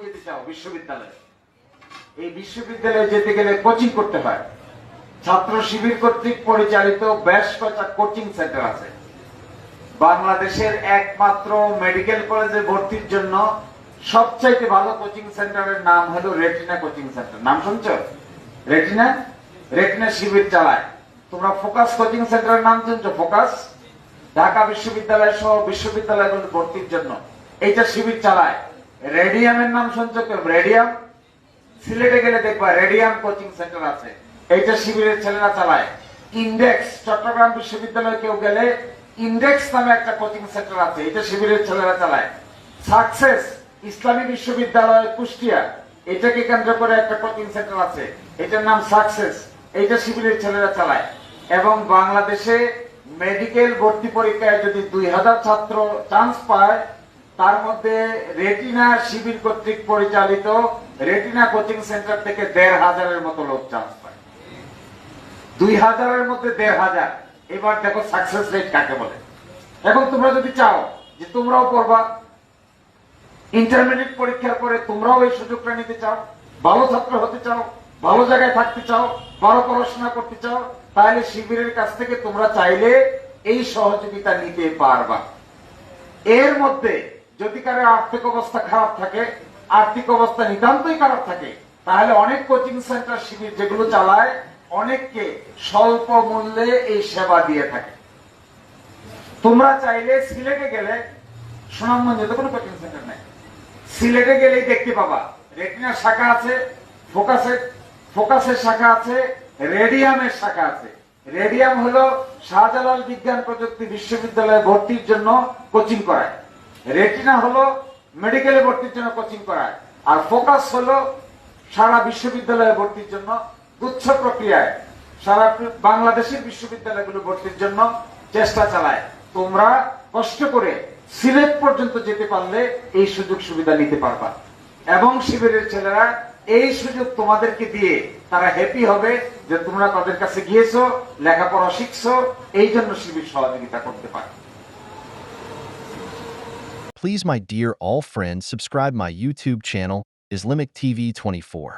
যেতে চাও বিশ্ববিদ্যালয়ে, এই বিশ্ববিদ্যালয়ে যেতে গেলে কোচিং করতে হয়। ছাত্র শিবির কর্তৃক পরিচালিত বেশ কয়েকটা কোচিং সেন্টার আছে। বাংলাদেশের একমাত্র মেডিকেল কলেজে ভর্তির জন্য সবচাইতে ভালো কোচিং সেন্টারের নাম হলো রেটিনা কোচিং সেন্টার। নাম শুনছো? রেটিনা রেটিনা শিবির চালায়। তোমরা ফোকাস কোচিং সেন্টারের নাম শুনছো? ফোকাস ঢাকা বিশ্ববিদ্যালয় সহ বিশ্ববিদ্যালয়গুলো ভর্তির জন্য এইটা শিবির চালায়। রেডিয়ামের নাম শুনছো কেউ? রেডিয়াম সিলেটে গেলে দেখবা রেডিয়াম কোচিং সেন্টার আছে, এইটা শিবিরের ছেলেরা চালায়। ইন্ডেক্স চট্টগ্রাম বিশ্ববিদ্যালয়ে কেউ গেলে ইন্ডেক্স নামে একটা কোচিং সেন্টার আছে, এটা শিবিরের ছেলেরা চালায়। সাকসেস ইসলামী বিশ্ববিদ্যালয় কুষ্টিয়া, এটাকে কেন্দ্র করে একটা কোচিং সেন্টার আছে, এটার নাম সাকসেস, এইটা শিবিরের ছেলেরা চালায়। এবং বাংলাদেশে মেডিকেল ভর্তি পরীক্ষায় যদি 2000 ছাত্র চান্স পায়, তার মধ্যে রেটিনা শিবির কর্তৃক পরিচালিত রেটিনা কোচিং সেন্টার থেকে 1500-এর মতো লোক চান্স পায়। 2000-এর মধ্যে 1500। এবার দেখো সাকসেস রেট কাকে বলে। এখন তোমরা যদি চাও যে তোমরাও পড়বা, ইন্টারমিডিয়েট পরীক্ষার পরে তোমরাও এই সুযোগটা নিতে চাও, ভালো ছাত্র হতে চাও, ভালো জায়গায় থাকতে চাও, ভালো পড়াশোনা করতে চাও, তাহলে শিবিরের কাছ থেকে তোমরা চাইলে এই সহযোগিতা নিতে পারবা। এর মধ্যে যদি কারো আর্থিক অবস্থা খারাপ থাকে, আর্থিক অবস্থা নিতান্তই খারাপ থাকে, তাহলে অনেক কোচিং সেন্টার শিবির যেগুলো চালায় অনেককে স্বল্প মূল্যে এই সেবা দিয়ে থাকে। তোমরা চাইলে সিলেটে গেলে, সুনামগঞ্জে তো কোনো কোচিং সেন্টার নাই, সিলেটে গেলেই দেখতে পাবা রেটিনার শাখা আছে, ফোকাসের শাখা আছে, রেডিয়ামের শাখা আছে। রেডিয়াম হলো শাহজালাল বিজ্ঞান প্রযুক্তি বিশ্ববিদ্যালয়ে ভর্তির জন্য কোচিং করায়, রেটিনা হলো মেডিকেলে ভর্তির জন্য কোচিং করায়, আর ফোকাস হলো সারা বিশ্ববিদ্যালয়ে ভর্তির জন্য গুচ্ছ প্রক্রিয়ায় সারা বাংলাদেশের বিশ্ববিদ্যালয়গুলো ভর্তির জন্য চেষ্টা চালায়। তোমরা কষ্ট করে সিলেট পর্যন্ত যেতে পারলে এই সুযোগ সুবিধা নিতে পারবা, এবং শিবিরের ছেলেরা এই সুযোগ তোমাদেরকে দিয়ে তারা হ্যাপি হবে যে তোমরা তাদের কাছে গিয়েছো, লেখাপড়া শিখছো, এই জন্য শিবির সহযোগিতা করতে পারে। Please, my dear all friends, subscribe my YouTube channel, Islamic TV 24.